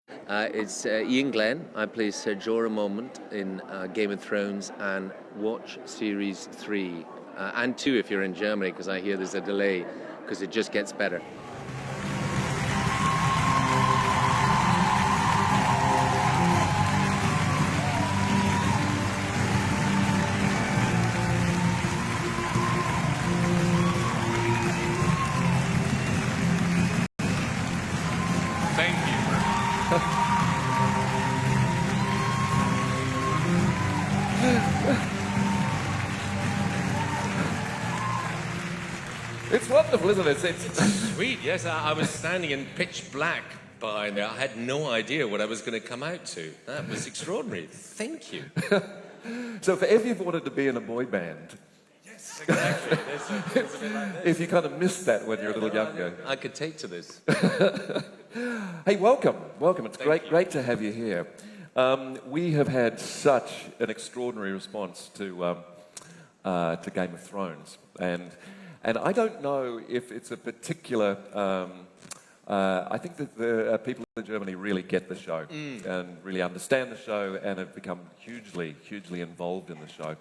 It's Iain Glen. I play Ser Jorah Mormont in Game of Thrones, and watch Series 3 and 2 if you're in Germany, because I hear there's a delay because it just gets better. Thank you. It's wonderful, isn't it? It's Sweet, yes. I was standing in pitch black behind there. I had no idea what I was going to come out to. That was extraordinary. Thank you. So for if you've wanted to be in a boy band, Yes, exactly. There's a bit like this. if you kind of missed that when you're a little younger. I could take to this. Hey, welcome. It's Thank you. great to have you here. We have had such an extraordinary response to Game of Thrones, and I don't know if it's a particular. I think that the people in Germany really get the show and really understand the show and have become hugely involved in the show.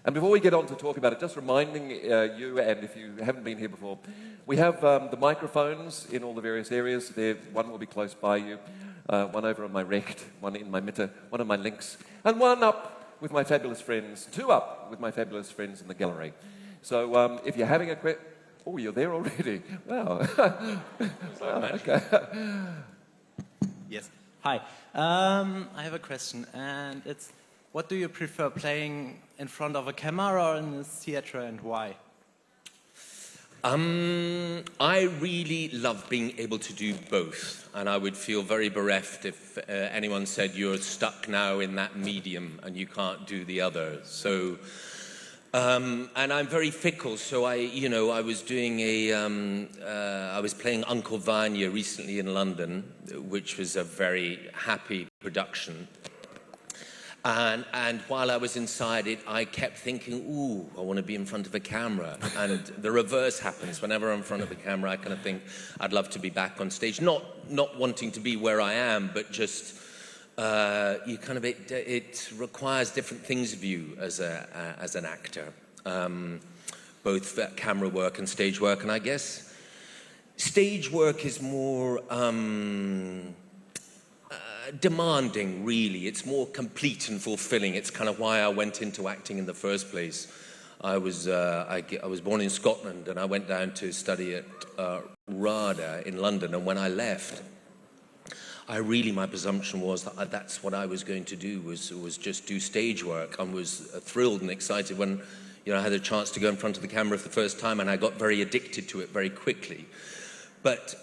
And before we get on to talk about it, just reminding you, and if you haven't been here before, we have the microphones in all the various areas. There, one will be close by you, one over on my recht, one in my mitte, one on my links, and one up with my fabulous friends, two up with my fabulous friends in the gallery. So if you're having a question... Oh, you're there already. Wow. Okay. Yes. Hi. I have a question, and it's, what do you prefer, playing in front of a camera or in the theater, and why? I really love being able to do both, and I would feel very bereft if anyone said you're stuck now in that medium and you can't do the other. So, and I'm very fickle. So I was doing I was playing Uncle Vanya recently in London, which was a very happy production. And while I was inside it, I kept thinking, ooh, I want to be in front of a camera. And the reverse happens. Whenever I'm in front of a camera, I kind of think, I'd love to be back on stage. Not wanting to be where I am, but just, it requires different things of you as an actor. Both camera work and stage work. And I guess stage work is more... demanding, really. It's more complete and fulfilling. It's kind of why I went into acting in the first place. I was born in Scotland, and I went down to study at RADA in London, and when I left, my presumption was that that's what I was going to do, was just do stage work. I was thrilled and excited when I had a chance to go in front of the camera for the first time, and I got very addicted to it very quickly. But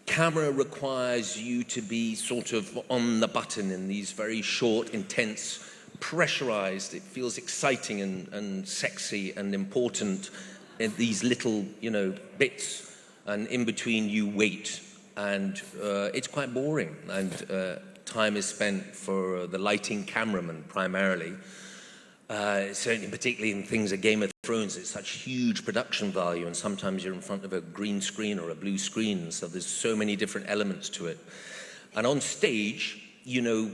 camera requires you to be sort of on the button in these very short, intense, pressurized. It feels exciting and sexy and important in these little, bits, and in between you wait. And it's quite boring. And time is spent for the lighting cameraman primarily. Certainly, particularly in things like Game of Thrones, it's such huge production value, and sometimes you're in front of a green screen or a blue screen, so there's so many different elements to it. And on stage,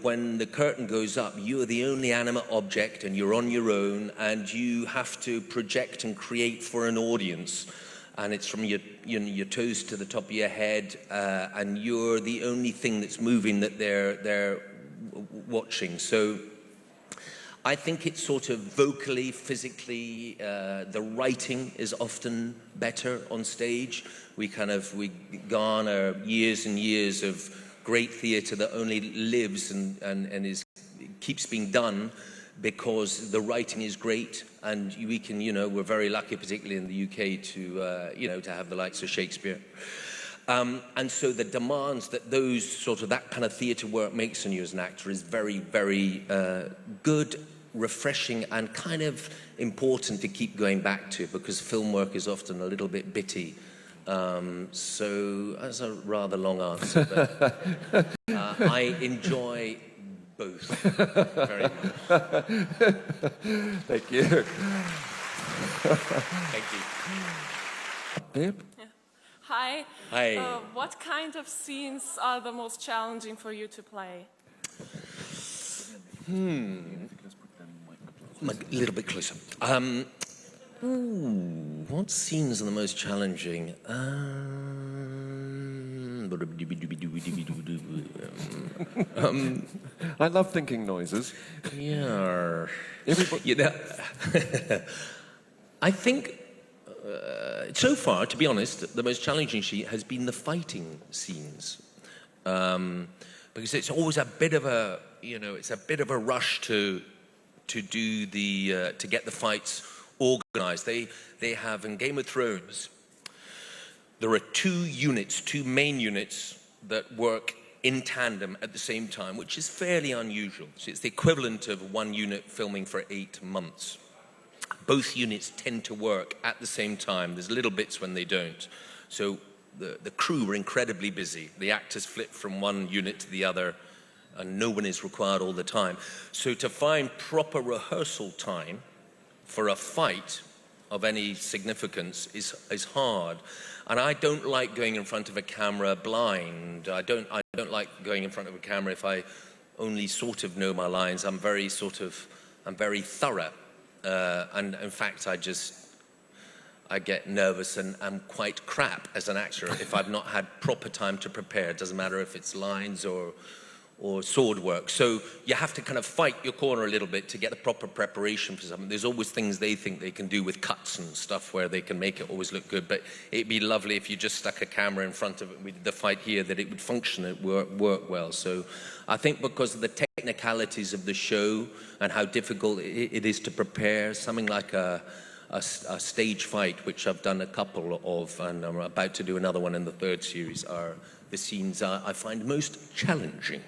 when the curtain goes up, you're the only animate object, and you're on your own, and you have to project and create for an audience. And it's from your toes to the top of your head, and you're the only thing that's moving that they're watching. So I think it's sort of vocally, physically, the writing is often better on stage. We garner years and years of great theatre that only lives and keeps being done because the writing is great, and we can, we're very lucky, particularly in the UK, to have the likes of Shakespeare. And so the demands that that kind of theatre work makes on you as an actor is very, very good, refreshing, and kind of important to keep going back to, because film work is often a little bit bitty. So that's a rather long answer, but I enjoy both very much. Thank you. Thank you. Babe? Yeah. Hi. Hi. What kind of scenes are the most challenging for you to play? A little bit closer. What scenes are the most challenging? I love thinking noises. Yeah. Everybody, You know, I think so far, to be honest, the most challenging sheet has been the fighting scenes, because it's always a bit of a, it's a bit of a rush to do the to get the fights organized. They have in Game of Thrones. There are two main units that work in tandem at the same time, which is fairly unusual. So it's the equivalent of one unit filming for 8 months. Both units tend to work at the same time. There's little bits when they don't. So the crew are incredibly busy. The actors flip from one unit to the other, and no one is required all the time. So to find proper rehearsal time for a fight of any significance is hard. And I don't like going in front of a camera blind. I don't like going in front of a camera if I only sort of know my lines. I'm very thorough. And in fact, I get nervous and I'm quite crap as an actor if I've not had proper time to prepare. It doesn't matter if it's lines or sword work. So you have to kind of fight your corner a little bit to get the proper preparation for something. There's always things they think they can do with cuts and stuff where they can make it always look good. But it'd be lovely if you just stuck a camera in front of it with the fight here, that it would function, it work well. So I think because of the technicalities of the show and how difficult it is to prepare, something like a stage fight, which I've done a couple of, and I'm about to do another one in the 3rd series, are the scenes I find most challenging.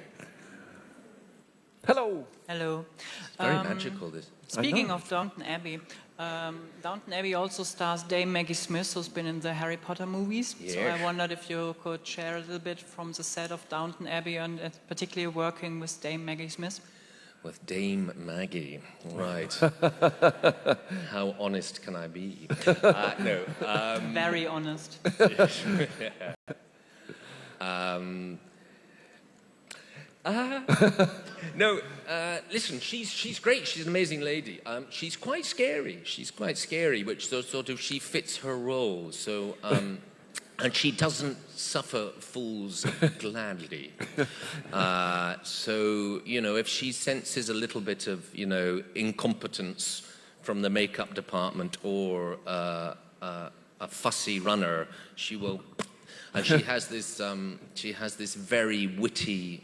hello. Hello. It's very magical, this. Speaking of Downton Abbey, Downton Abbey also stars Dame Maggie Smith, who's been in the Harry Potter movies. So Yes. I wondered if you could share a little bit from the set of Downton Abbey and particularly working with Dame Maggie Smith. With Dame Maggie, right. How honest can I be? No. Very honest. No, listen, she's great. She's an amazing lady. She's quite scary. Which sort of she fits her role. So, and she doesn't suffer fools gladly. So, if she senses a little bit of, incompetence from the makeup department or a fussy runner, she will. And she has this very witty,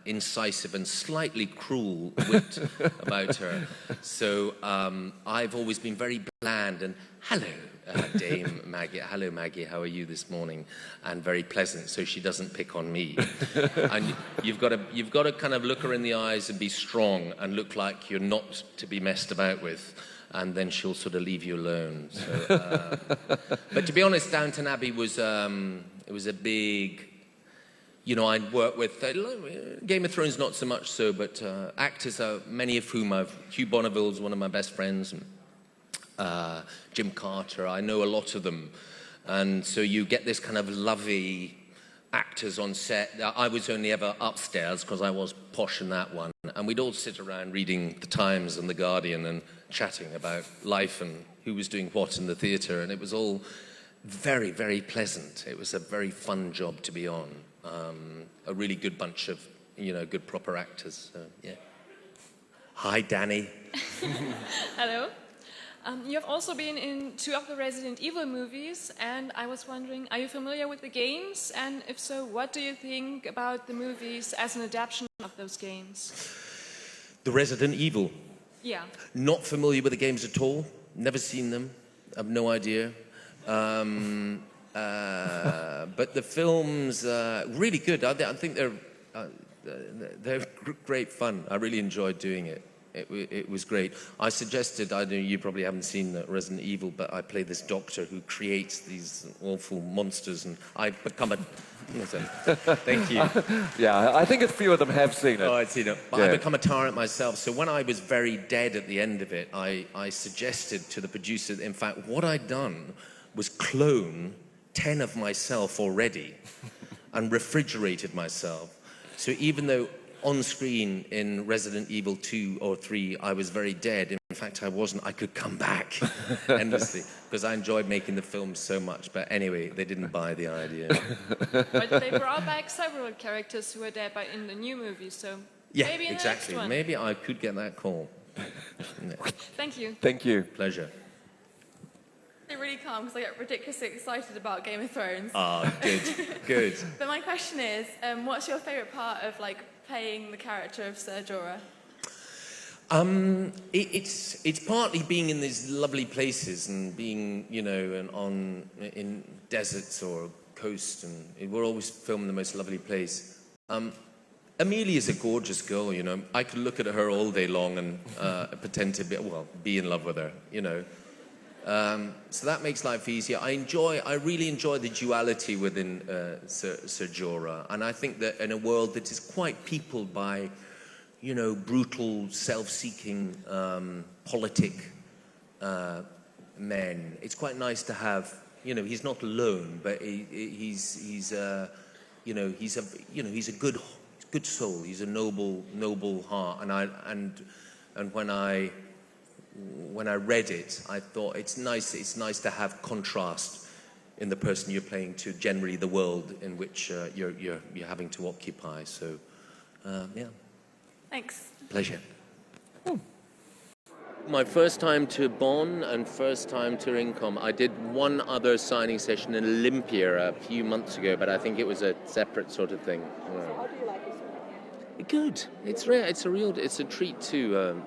incisive, and slightly cruel wit about her. So I've always been very bland and hello, Dame Maggie. Hello, Maggie. How are you this morning? And very pleasant, so she doesn't pick on me. And you've got to kind of look her in the eyes and be strong and look like you're not to be messed about with. And then she'll sort of leave you alone. So, but to be honest, Downton Abbey was it was a big, I'd worked with Game of Thrones, not so much so, but actors, many of whom Hugh Bonneville's one of my best friends, and Jim Carter. I know a lot of them, and so you get this kind of lovey actors on set. I was only ever upstairs because I was posh in that one, and we'd all sit around reading the Times and the Guardian and chatting about life and who was doing what in the theatre, and it was all very, very pleasant. It was a very fun job to be on. A really good bunch of, good proper actors. So, yeah. Hi, Danny. Hello. You have also been in 2 of the Resident Evil movies, and I was wondering, are you familiar with the games? And if so, what do you think about the movies as an adaptation of those games? The Resident Evil. Yeah. Not familiar with the games at all. Never seen them. I've no idea. But the films really good. I think they're great fun. I really enjoyed doing it. It was great. I suggested, I know you probably haven't seen Resident Evil, but I play this doctor who creates these awful monsters, and I've become a... Thank you. Yeah, I think a few of them have seen it. Oh, I've seen it. But I've become a tyrant myself. So when I was very dead at the end of it, I suggested to the producer, in fact, what I'd done was clone 10 of myself already and refrigerated myself. So even though on screen in Resident Evil 2 or 3 I was very dead, in fact I wasn't, I could come back endlessly because I enjoyed making the film so much. But anyway, they didn't buy the idea. But they brought back several characters who were dead in the new movie, so Yeah, maybe in exactly. the next one. Maybe I could get that call. Thank you. Thank you. Pleasure. They're really calm because I get ridiculously excited about Game of Thrones. Ah, good, good. But my question is, what's your favourite part of playing the character of Ser Jorah? It's partly being in these lovely places and being, you know, in deserts or coast, and we're always filming the most lovely place. Amelia's a gorgeous girl, you know. I could look at her all day long and pretend to be in love with her, you know. So that makes life easier. I really enjoy the duality within Ser Jorah, and I think that in a world that is quite peopled by, you know, brutal, self-seeking, politic men, it's quite nice to have, you know, he's not alone, but he's a good soul. He's a noble heart, and when I read it, I thought it's nice to have contrast in the person you're playing to generally the world in which you're having to occupy. So, yeah. Thanks. Pleasure. My first time to Bonn and first time to RingCon. I did one other signing session in Olympia a few months ago, but I think it was a separate sort of thing. How do you like it? Good. It's rare. It's a treat to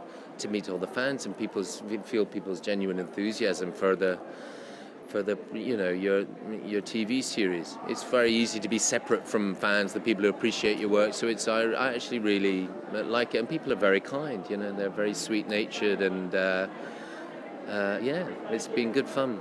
meet all the fans and feel people's genuine enthusiasm for the you know, your TV series. It's very easy to be separate from fans, the people who appreciate your work. So I actually really like it, and people are very kind. You know, they're very sweet natured, and yeah, it's been good fun.